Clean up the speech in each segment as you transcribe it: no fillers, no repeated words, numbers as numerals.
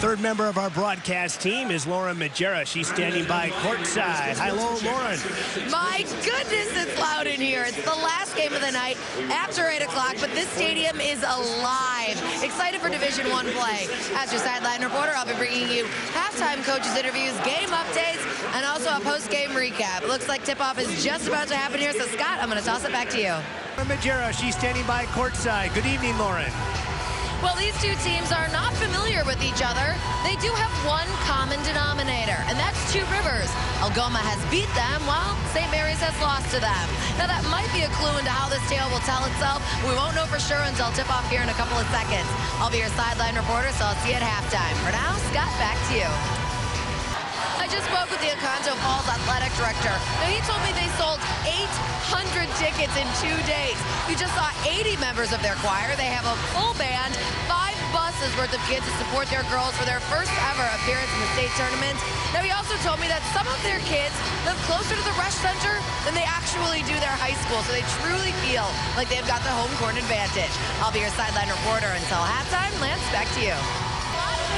Third member of our broadcast team is Magiera. She's standing by courtside. Hello, Lauren. My goodness, it's loud in here. It's the last game of the night after 8 o'clock, but this stadium is alive. Excited for Division I play. As your sideline reporter, I'll be bringing you halftime coaches interviews, game updates, and also a post-game recap. It looks like tip-off is just about to happen here, so Scott, I'm going to toss it back to you. Magiera, she's standing by courtside. Good evening, Lauren. Well, these two teams are not familiar with each other. They do have one common denominator, and that's Two Rivers. Algoma has beat them, while St. Mary's has lost to them. Now, that might be a clue into how this tale will tell itself. We won't know for sure until tip-off here in a couple of seconds. I'll be your sideline reporter, so I'll see you at halftime. For now, Scott, back to you. I just spoke with the Oconto Falls athletic director. Now, he told me they sold 800 tickets in 2 days. You just saw 80 members of their choir. They have a full band, 5 buses worth of kids to support their girls for their first ever appearance in the state tournament. Now, he also told me that some of their kids live closer to the Rush Center than they actually do their high school, so they truly feel like they've got the home court advantage. I'll be your sideline reporter until halftime. Lance, back to you.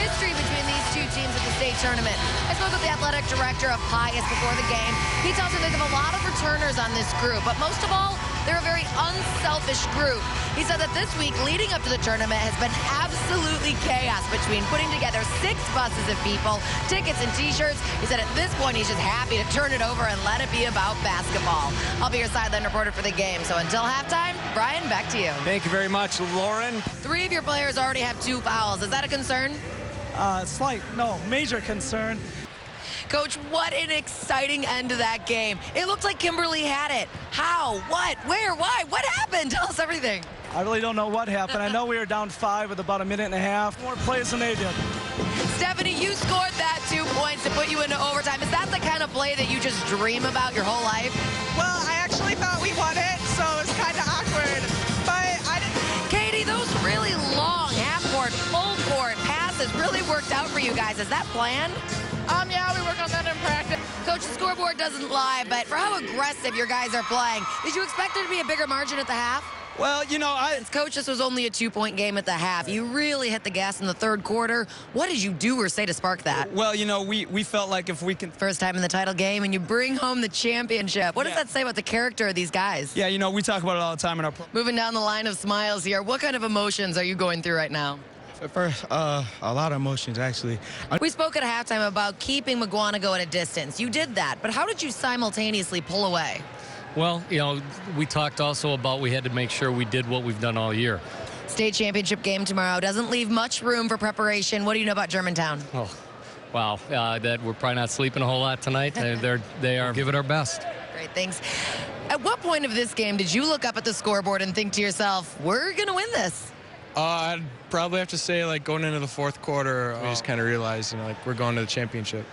History between these two teams at the state tournament. I spoke with the athletic director of Pius before the game. He tells me they have a lot of returners on this group, but most of all, they're a very unselfish group. He said that this week leading up to the tournament has been absolutely chaos between putting together 6 buses of people, tickets and t-shirts. He said at this point he's just happy to turn it over and let it be about basketball. I'll be your sideline reporter for the game. So until halftime, Brian, back to you. Thank you very much, Lauren. 3 of your players already have 2 fouls. Is that a concern? Major concern. Coach, what an exciting end to that game. It looked like Kimberly had it. How? What? Where? Why? What happened? Tell us everything. I really don't know what happened. I know we were down 5 with about a minute and a half. More plays than they did. Stephanie, you scored that 2 points to put you into overtime. Is that the kind of play that you just dream about your whole life? Well, I actually thought we won it, so it's kind of awkward. But I didn't... Katie, those really long half-court, full-court passes really worked out for you guys. Is that planned? Yeah, we worked on that in practice. Coach, the scoreboard doesn't lie, but for how aggressive your guys are playing, did you expect there to be a bigger margin at the half? Well, Coach, this was only a 2-point game at the half. You really hit the gas in the third quarter. What did you do or say to spark that? Well, we felt like if we can... First time in the title game, and you bring home the championship. What does that say about the character of these guys? Yeah, we talk about it all the time in our... Moving down the line of smiles here, what kind of emotions are you going through right now? At first, a lot of emotions, actually. We spoke at halftime about keeping McGuanago at a distance. You did that, but how did you simultaneously pull away? Well, we talked also about we had to make sure we did what we've done all year. State championship game tomorrow doesn't leave much room for preparation. What do you know about Germantown? Oh, wow. That we're probably not sleeping a whole lot tonight. They are giving our best. Great, thanks. At what point of this game did you look up at the scoreboard and think to yourself, we're going to win this? I'd probably have to say, going into the fourth quarter, we just kind of realized, we're going to the championship.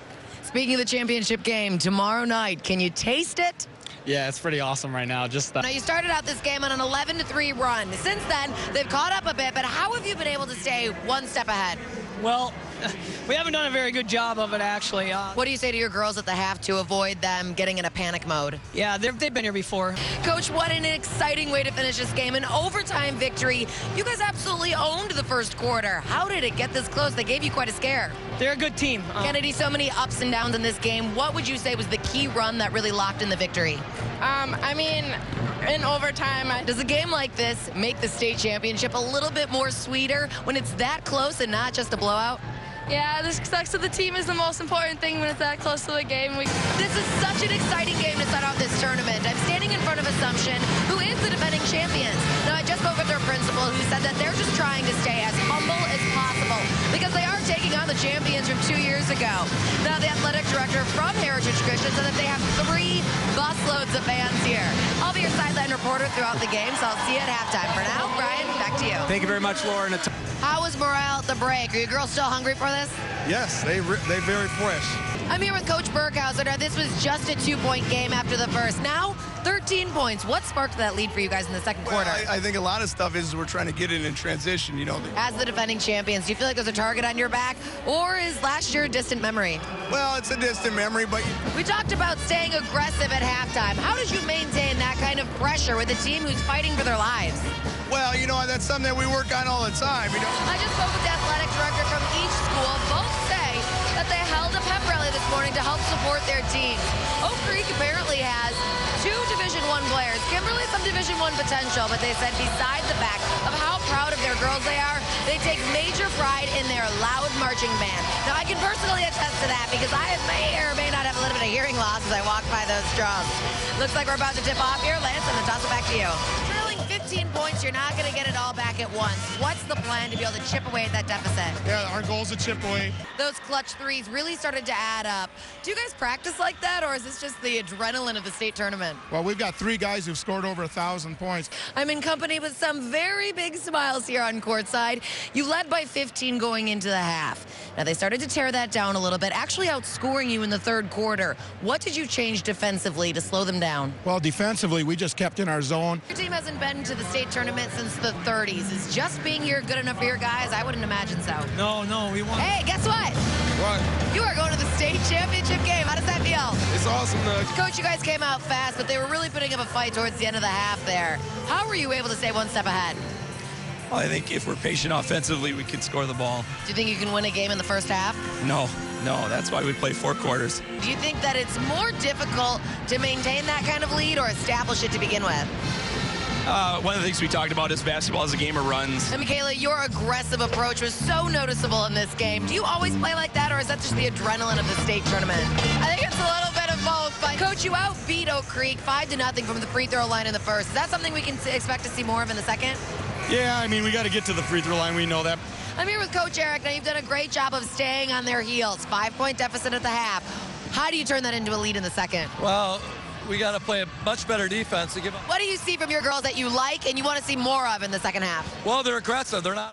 Speaking of the championship game, tomorrow night, can you taste it? Yeah, it's pretty awesome right now. Now, you started out this game on an 11-3 run. Since then, they've caught up a bit, but how have you been able to stay one step ahead? Well, we haven't done a very good job of it, actually. What do you say to your girls at the half to avoid them getting in a panic mode? Yeah, they've been here before. Coach, what an exciting way to finish this game. An overtime victory. You guys absolutely owned the first quarter. How did it get this close? They gave you quite a scare. They're a good team. Kennedy, so many ups and downs in this game. What would you say was the key run that really locked in the victory? In overtime, Does a game like this make the state championship a little bit more sweeter when it's that close and not just a blowout? yeah, the success of the team is the most important thing when it's that close to the game. This is such an exciting game to start off this tournament. I'm standing in front of Assumption, who is the defending champions. Now, I just spoke with their principal, who said that they're just trying to stay as humble as possible because they are taking on the champions from 2 years ago. Now, the athletic director from Heritage Christian said that they have 3 busloads of fans here. I'll be your sideline reporter throughout the game, so I'll see you at halftime. For now, Brian, back to you. Thank you very much, Lauren. How was morale at the break? Are you girls still hungry for this? Yes, they very fresh. I'm here with Coach Burkhauser. Now, this was just a 2-point game after the first. Now, 13 points. What sparked that lead for you guys in the second quarter? I think a lot of stuff is we're trying to get it in transition, As the defending champions, do you feel like there's a target on your back, or is last year a distant memory? Well, it's a distant memory, but... We talked about staying aggressive at halftime. How did you maintain that kind of pressure with a team who's fighting for their lives? Well, that's something that we work on all the time, I just spoke with the athletic director from each school both say that they held a pep rally this morning to help support their teams. Oak Creek apparently has 2 Division I players. Kimberly, some Division I potential, but they said besides the fact of how proud of their girls they are, they take major pride in their loud marching band. Now, I can personally attest to that because I may or may not have a little bit of hearing loss as I walk by those drums. Looks like we're about to tip off here. Lance, I'm going to toss it back to you. Trailing 15 points, you're not going to get it all back at once. What's the plan to be able to chip away at that deficit? Yeah, our goal is to chip away. Those clutch threes really started to add up. Do you guys practice like that, or is this just the adrenaline of the state tournament? Well, we've got 3 guys who've scored over 1,000 points. I'm in company with some very big smiles here on courtside. You led by 15 going into the half. Now, they started to tear that down a little bit, actually outscoring you in the third quarter. What did you change defensively to slow them down? Well, defensively, we just kept in our zone. Your team hasn't been to the state tournament since the 30s. Is just being here good enough for your guys? I wouldn't imagine so. No, we won. Hey, guess what? What? You are going to the state championship game. How does that feel? It's awesome. Coach, you guys came out fast, but they were really putting up a fight towards the end of the half there. How were you able to stay one step ahead? Well, I think if we're patient offensively, we can score the ball. Do you think you can win a game in the first half? No, that's why we play 4 quarters. Do you think that it's more difficult to maintain that kind of lead or establish it to begin with? One of the things we talked about is basketball is a game of runs. And Michaela, your aggressive approach was so noticeable in this game. Do you always play like that, or is that just the adrenaline of the state tournament? I think it's a little bit of both. But Coach, you outbeat Oak Creek 5-0 from the free throw line in the first. Is that something we can expect to see more of in the second? Yeah, I mean, we got to get to the free throw line. We know that. I'm here with Coach Eric. Now, you've done a great job of staying on their heels. 5-point deficit at the half. How do you turn that into a lead in the second? Well, we got to play a much better defense to give them. What do you see from your girls that you like and you want to see more of in the second half? Well, they're aggressive. They're not.